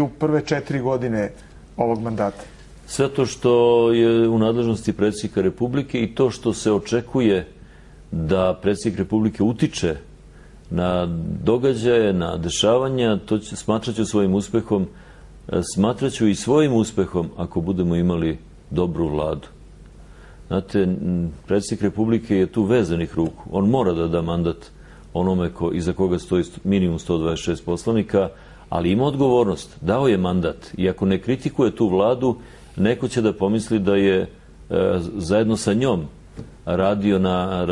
u prve 4 godine ovog mandata? Sve to što je u nadležnosti predsjednika Republike i to što se očekuje da predsjednik Republike utiče na događaje, na dešavanja, to smatraću svojim uspehom, smatraću i svojim uspehom ako budemo imali dobru vladu. Znate, predsjednik Republike je tu vezanih ruku. On mora da da mandat onome iza koga stoji minimum 126 poslanika, ali ima odgovornost. Dao je mandat i ako ne kritikuje tu vladu, neko će da pomisli da je zajedno sa njom radio na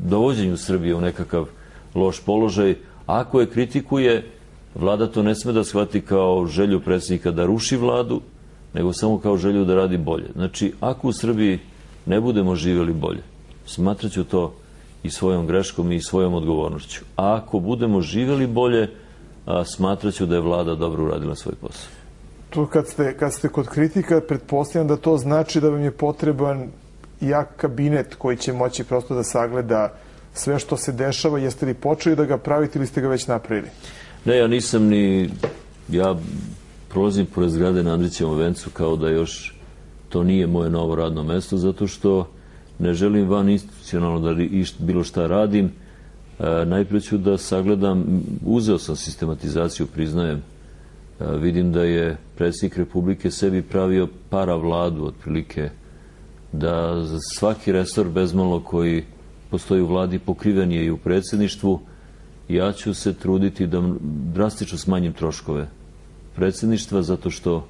dovođenju Srbije u nekakav loš položaj. Ako je kritikuje, vlada to ne sme da shvati kao želju predsjednika da ruši vladu, nego samo kao želju da radi bolje. Znači, ako u Srbiji ne budemo živjeli bolje, smatraću to i svojom greškom i svojom odgovornošću. A ako budemo živjeli bolje, smatraću da je vlada dobro uradila svoj posao. Tu kad ste kod kritika, pretpostavljam da to znači da vam je potreban jak kabinet koji će moći prosto da sagleda sve što se dešava. Jeste li počeli da ga pravite ili ste ga već napravili? Ne, ja nisam ni... Ja prolazim pored zgrade na Andrićevom vencu kao da još to nije moje novo radno mesto, zato što ne želim van institucionalno da bilo šta radim. Najprije ću da sagledam, uzeo sam sistematizaciju, priznajem. Vidim da je predsjednik Republike sebi pravio paravladu, otprilike, da za svaki resor bezmalo koji postoji u vladi pokriven je i u predsjedništvu. Ja ću se truditi da drastično smanjim troškove predsjedništva, zato što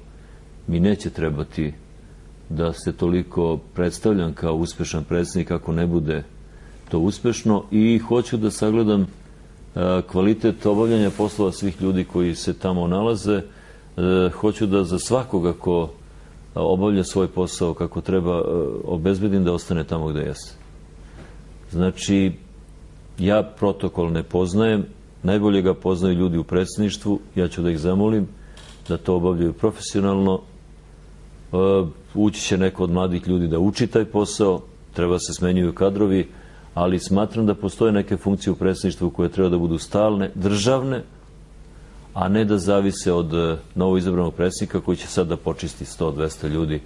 mi neće trebati da se toliko predstavljam kao uspešan predsjednik ako ne bude to uspešno, i hoću da sagledam kvalitet obavljanja poslova svih ljudi koji se tamo nalaze. Hoću da za svakoga ko obavlja svoj posao kako treba obezbedim da ostane tamo gde jeste. Znači, ja protokol ne poznajem, najbolje ga poznaju ljudi u predsjedništvu, ja ću da ih zamolim da to obavljaju profesionalno. Ući će neko od mladih ljudi da uči taj posao, treba se smenjuju kadrovi, ali smatram da postoje neke funkcije u predsjedništvu koje treba da budu stalne, državne, a ne da zavise od novoizabranog predsjednika koji će sad da počisti 100-200 ljudi,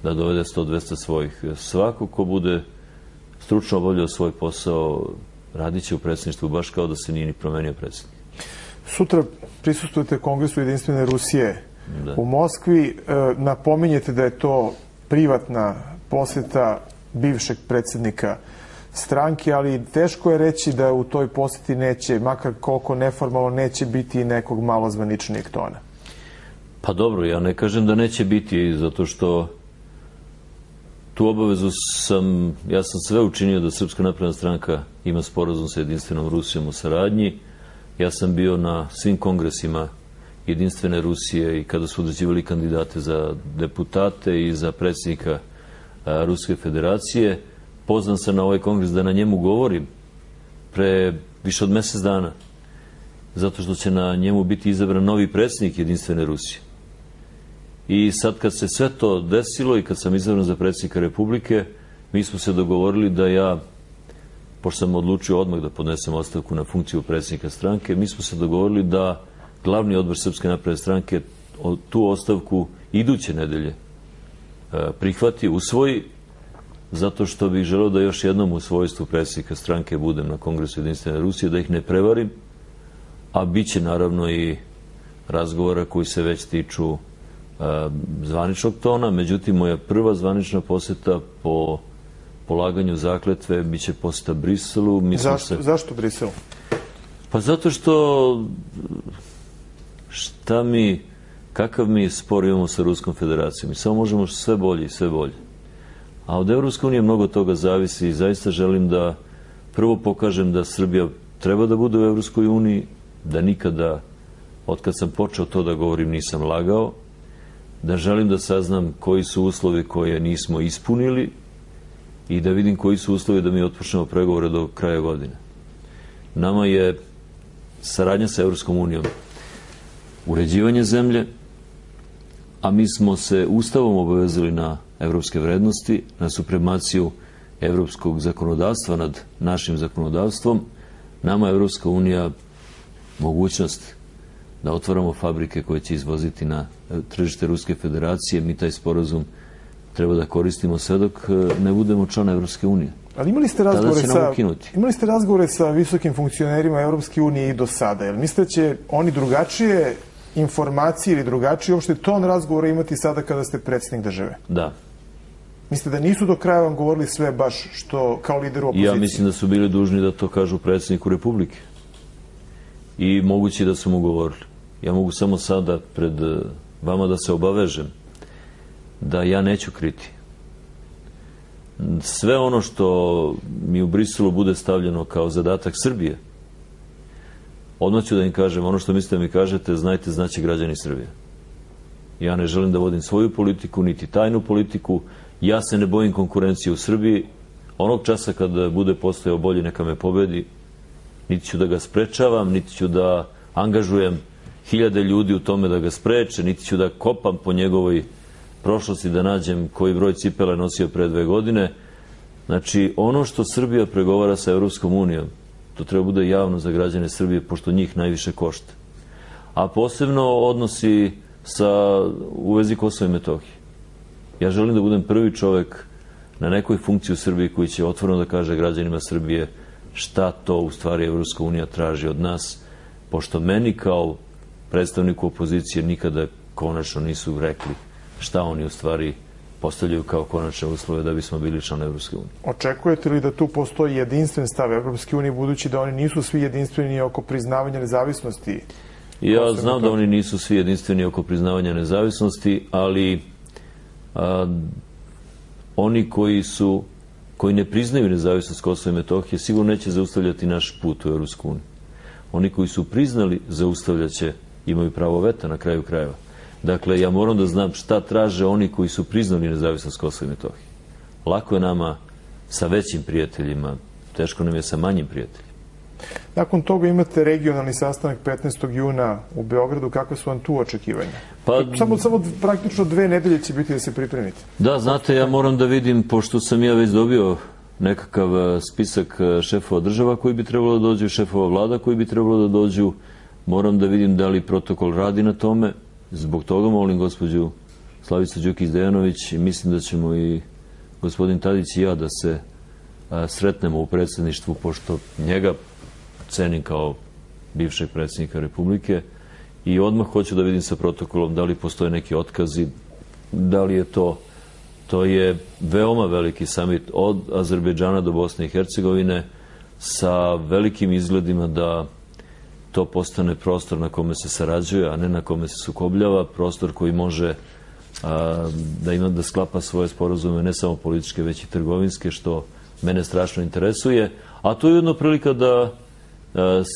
da dovede 100-200 svojih. Svako ko bude stručno obavljao svoj posao, radit će u predsjedništvu baš kao da se nije ni promenio predsjednik. Sutra prisustujete Kongresu Jedinstvene Rusije u Moskvi. Napominjete da je to privatna poseta bivšeg predsjednika stranke, ali teško je reći da u toj poseti neće, makar koliko neformalno, neće biti nekog malo zvaničnijeg tona. Pa dobro, ja ne kažem da neće biti, zato što tu obavezu ja sam sve učinio da Srpska napredna stranka ima sporazum sa Jedinstvenom Rusijom u saradnji. Ja sam bio na svim kongresima Jedinstvene Rusije i kada su određivali kandidate za deputate i za predsjednika Ruske federacije. Pozvan sam na ovaj kongres da na njemu govorim pre više od mjesec dana, zato što će na njemu biti izabran novi predsjednik Jedinstvene Rusije. I sad kad se sve to desilo i kad sam izabran za predsjednika Republike, mi smo se dogovorili da ja, pošto sam odlučio odmah da podnesem ostavku na funkciju predsjednika stranke, mi smo se dogovorili da glavni odbor Srpske napredne stranke tu ostavku iduće nedelje prihvati, usvoji, zato što bih želeo da još jednom u svojstvu predsjednika stranke budem na Kongresu Jedinstvene Rusije, da ih ne prevarim, a bit će naravno i razgovora koji se već tiču zvaničnog tona. Međutim, moja prva zvanična poseta po polaganju zakletve bit će poseta Briselu. Zašto Briselu? Pa zato što kakav mi spor imamo sa Ruskom federacijom. Mi samo možemo sve bolje i sve bolje. A od Evropske unije mnogo toga zavisi i zaista želim da prvo pokažem da Srbija treba da bude u Evropskoj uniji, da nikada, od kad sam počeo to da govorim, nisam lagao, da želim da saznam koji su uslovi koje nismo ispunili i da vidim koji su uslovi da mi otpočnemo pregovore do kraja godine. Nama je saradnja sa Evropskom unijom uređivanje zemlje, a mi smo se Ustavom obavezali na evropske vrednosti, na supremaciju evropskog zakonodavstva nad našim zakonodavstvom. Nama je Evropska unija mogućnost da otvaramo fabrike koje će izvoziti na tržište Ruske federacije. Mi taj sporazum treba da koristimo sve dok ne budemo član Evropske unije. Ali imali ste razgovore sa visokim funkcionerima Evropske unije i do sada? Jel mislite da će oni drugačije informacije ili drugačiji uopšte ton razgovora imati sada kada ste predsjednik države? Da. Mislite da nisu do kraja vam govorili sve baš što kao lideru opozicije? Ja mislim da su bili dužni da to kažu predsjedniku Republike. I moguće da su mu govorili. Ja mogu samo sada pred vama da se obavežem da ja neću kriti. Sve ono što mi u Briselu bude stavljeno kao zadatak Srbije, odmah ću da im kažem, ono što mislite da mi kažete, znajte, znaće građani Srbije. Ja ne želim da vodim svoju politiku, niti tajnu politiku. Ja se ne bojim konkurencije u Srbiji. Onog časa kad bude postojao bolji, neka me pobedi. Niti ću da ga sprečavam, niti ću da angažujem hiljade ljudi u tome da ga spreče, niti ću da kopam po njegovoj prošlosti da nađem koji broj cipela je nosio pre 2 godine. Znači, ono što Srbija pregovara sa Evropskom unijom, to treba bude javno za građane Srbije, pošto njih najviše košta. A posebno odnosi u vezi Kosova i Metohije. Ja želim da budem prvi čovek na nekoj funkciji u Srbiji koji će otvoreno da kaže građanima Srbije šta to u stvari Evropska unija traži od nas, pošto meni kao predstavniku opozicije nikada konačno nisu rekli šta oni u stvari postavljaju kao konačne uslove da bismo bili član Evropske unije. Očekujete li da tu postoji jedinstven stav Evropske unije, budući da oni nisu svi jedinstveni oko priznavanja nezavisnosti? Ja znam da oni nisu svi jedinstveni oko priznavanja nezavisnosti, ali oni koji ne priznaju nezavisnost Kosova i Metohije sigurno neće zaustavljati naš put u Evropsku uniju. Oni koji su priznali zaustavljaće, imaju pravo veta na kraju krajeva. Dakle, ja moram da znam šta traže oni koji su priznali nezavisnost Kosova i Metohije. Lako je nama sa većim prijateljima, teško nam je sa manjim prijateljima. Nakon toga imate regionalni sastanak 15. juna u Beogradu. Kakve su vam tu očekivanja? Samo praktično 2 nedelje će biti da se pripremite. Da, znate, ja moram da vidim, pošto sam ja već dobio nekakav spisak šefova država koji bi trebalo da dođu i šefova vlada koji bi trebalo da dođu, moram da vidim da li protokol radi na tome. Zbog toga molim gospođu Slavicu Đukić-Dejanović i mislim da ćemo i gospodin Tadić i ja da se sretnemo u predsjedništvu, pošto njega cenim kao bivšeg predsjednika Republike i odmah hoću da vidim sa protokolom da li postoje neki otkazi, da li je to je veoma veliki samit od Azerbejdžana do Bosne i Hercegovine sa velikim izgledima da to postane prostor na kome se sarađuje, a ne na kome se sukobljava, prostor koji može da sklapa svoje sporazume, ne samo političke, već i trgovinske, što mene strašno interesuje. A to je jedna prilika da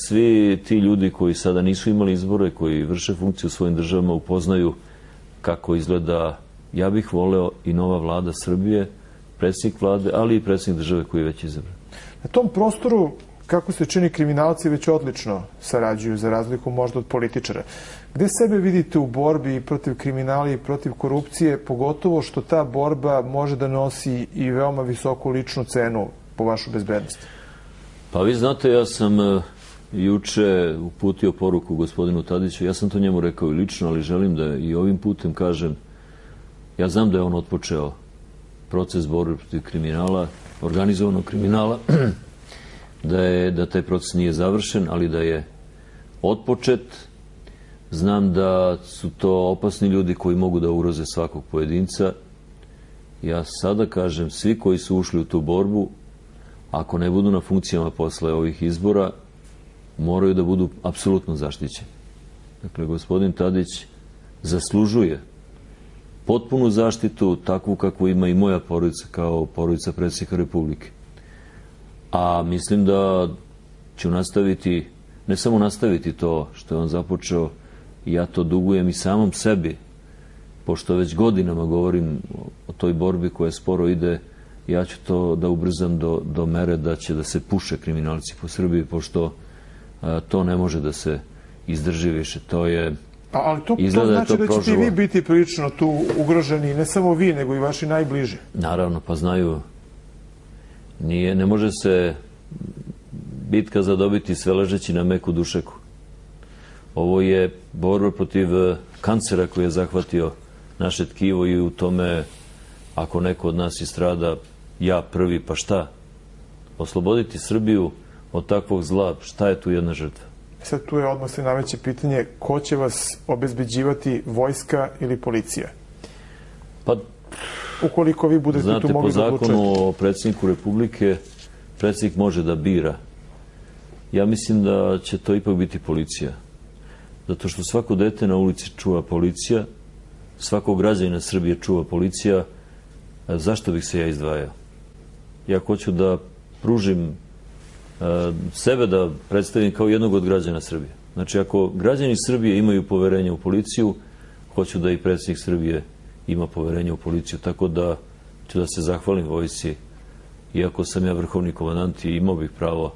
svi ti ljudi koji sada nisu imali izbore, koji vrše funkciju u svojim državama, upoznaju kako izgleda, ja bih voleo, i nova vlada Srbije, predsjednik vlade, ali i predsjednik države koji je već izabran. Na tom prostoru, kako se čini, kriminalci već odlično sarađuju, za razliku možda od političara. Gde sebe vidite u borbi protiv kriminala i protiv korupcije, pogotovo što ta borba može da nosi i veoma visoku ličnu cenu po vašu bezbednost? Pa vi znate, ja sam juče uputio poruku gospodinu Tadiću, ja sam to njemu rekao i lično, ali želim da i ovim putem kažem, ja znam da je on otpočeo proces borbe protiv kriminala, organizovanog kriminala, da taj proces nije završen, ali da je otpočet. Znam da su to opasni ljudi koji mogu da ugroze svakog pojedinca. Ja sada kažem, svi koji su ušli u tu borbu, ako ne budu na funkcijama posle ovih izbora, moraju da budu apsolutno zaštićeni. Dakle, gospodin Tadić zaslužuje potpunu zaštitu, takvu kakvu ima i moja porodica kao porodica predsjednika Republike. A mislim da ću nastaviti, ne samo nastaviti to što je on započeo, ja to dugujem i samom sebi, pošto već godinama govorim o toj borbi koja sporo ide, ja ću to da ubrzam do mere da će da se puše kriminalci po Srbiji, pošto to ne može da se izdrži više. To je... Ali to znači da ćete i vi biti prilično tu ugroženi, ne samo vi, nego i vaši najbliži. Naravno, pa znaju, ne može se bitka zadobiti sve ležeći na meku dušeku. Ovo je borba protiv kancera koji je zahvatio naše tkivo i u tome, ako neko od nas istrada, ja prvi, pa šta? Osloboditi Srbiju od takvog zla, šta je tu jedna žrtva? Sad tu je odmah se nameće pitanje ko će vas obezbeđivati, vojska ili policija? Pa, ukoliko vi budete tu mogli da odlučujete. Znate, po zakonu o predsjedniku Republike, predsjednik može da bira. Ja mislim da će to ipak biti policija. Zato što svako dete na ulici čuva policija, svakog građanina Srbije čuva policija. Zašto bih se ja izdvajao? Ja hoću da pružim sebe, da predstavim kao jednog od građana Srbije. Znači, ako građani Srbije imaju poverenje u policiju, hoću da i predsjednik Srbije ima poverenje u policiju. Tako da ću da se zahvalim vojsci. Iako sam ja vrhovni komandant i imao bih pravo,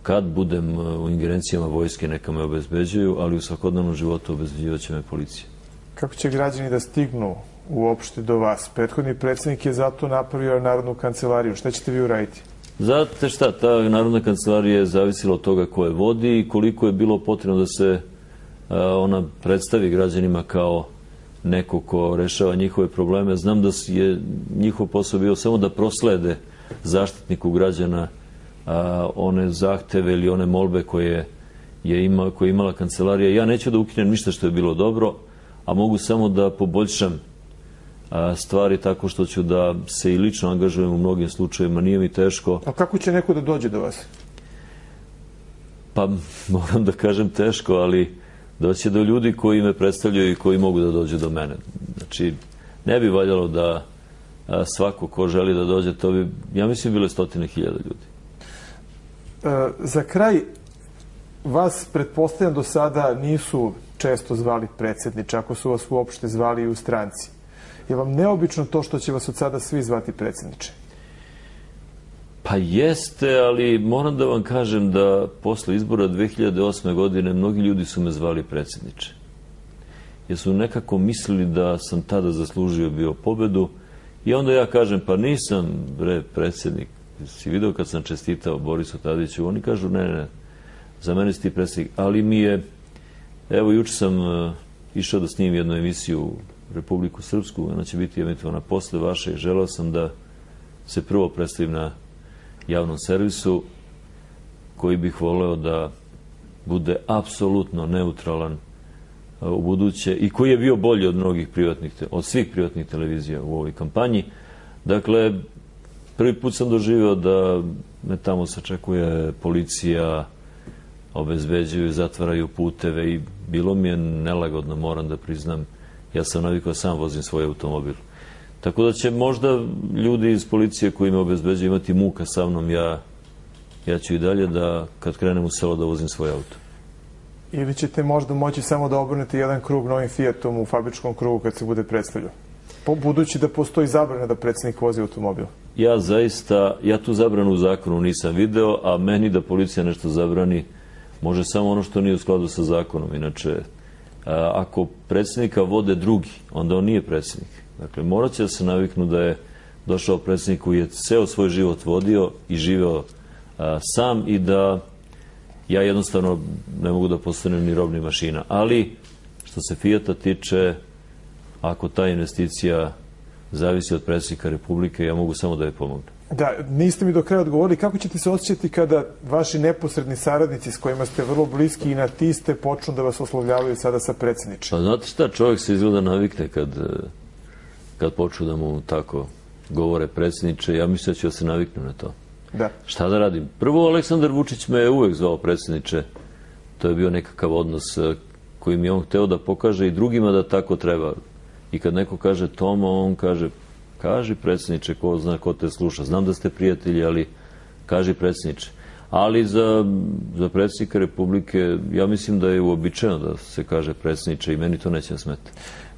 kad budem u ingerencijama vojske, neka me obezbeđuju, ali u svakodnevnom životu obezbeđivat će me policija. Kako će građani da stignu uopšte do vas? Prethodni predsjednik je zato napravio Narodnu kancelariju. Šta ćete vi uraditi? Znate šta, ta Narodna kancelarija je zavisila od toga ko je vodi i koliko je bilo potrebno da se ona predstavi građanima kao neko ko rešava njihove probleme. Znam da je njihov posao bio samo da proslede zaštitniku građana one zahteve ili one molbe koje je imala kancelarija. Ja neću da ukinem ništa što je bilo dobro, a mogu samo da poboljšam stvari tako što ću da se i lično angažujem u mnogim slučajevima. Nije mi teško. A kako će neko da dođe do vas? Pa moram da kažem teško, ali doći do ljudi koji me predstavljaju i koji mogu da dođu do mene. Znači, ne bi valjalo da svako ko želi da dođe, to bi, ja mislim, bile 100.000 ljudi. Za kraj, vas, pretpostavljam, do sada nisu često zvali predsjedniče, ako su vas uopšte zvali i u stranci. Je vam neobično to što će vas od sada svi zvati predsjedniče? Pa jeste, ali moram da vam kažem da posle izbora 2008. godine mnogi ljudi su me zvali predsjedniče. Jer su nekako mislili da sam tada zaslužio bio pobedu i onda ja kažem, pa nisam predsjednik. Si vidio kad sam čestitao Borisu Tadiću, oni kažu ne, za mene si ti predsjednik, ali mi je, evo juče sam išao da snimim jednu emisiju u Republiku Srpsku, ona će biti emitovana posle vaše i želeo sam da se prvo predstavim na javnom servisu koji bih voleo da bude apsolutno neutralan u buduće i koji je bio bolji od svih privatnih televizija u ovoj kampanji. Dakle, prvi put sam doživeo da me tamo sačekuje policija, obezbeđuju, zatvaraju puteve i bilo mi je nelagodno, moram da priznam. Ja sam navikao sam vozim svoj automobil. Tako da će možda ljudi iz policije koji me obezbeđuju imati muka sa mnom, ja ću i dalje da kad krenem u selo da vozim svoj auto. Ili ćete možda moći samo da obrnete jedan krug novim Fiatom u fabričkom krugu kad se bude predstavljao? Budući da postoji zabrana da predsjednik vozi automobil. Ja tu zabranu u zakonu nisam video, a meni da policija nešto zabrani može samo ono što nije u skladu sa zakonom. Inače, ako predsjednika vode drugi, onda on nije predsjednik. Dakle, morat će da se naviknu da je došao predsjednik koji je ceo svoj život vodio i živeo sam i da ja jednostavno ne mogu da postanem ni robni mašina. Ali, što se Fijata tiče, ako ta investicija zavisi od predsjednika Republike, ja mogu samo da je pomognem. Da, niste mi do kraja odgovorili. Kako ćete se osjećati kada vaši neposredni saradnici s kojima ste vrlo bliski i na tiste počnu da vas oslovljavaju sada sa predsjedničem? Pa znate šta, čovjek se izgleda navikne kad počnu da mu tako govore predsjedniče. Ja mislim da ću da se naviknu na to. Da. Šta da radim? Prvo, Aleksandar Vučić me je uvek zvao predsjedniče. To je bio nekakav odnos koji mi je on hteo da pokaže i drugima da tako treba. I kad neko kaže Toma, on kaže, kaži predsjedniče, ko zna ko te sluša. Znam da ste prijatelji, ali kaži predsjedniče. Ali za predsjednika Republike, ja mislim da je uobičajeno da se kaže predsjedniče i meni to neće smeti.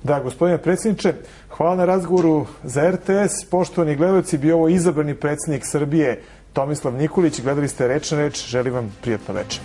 Da, gospodine predsjedniče, hvala na razgovoru za RTS. Poštovani gledalci, bio ovo izabrani predsjednik Srbije Tomislav Nikolić. Gledali ste Reč na reč. Želim vam prijatno večer.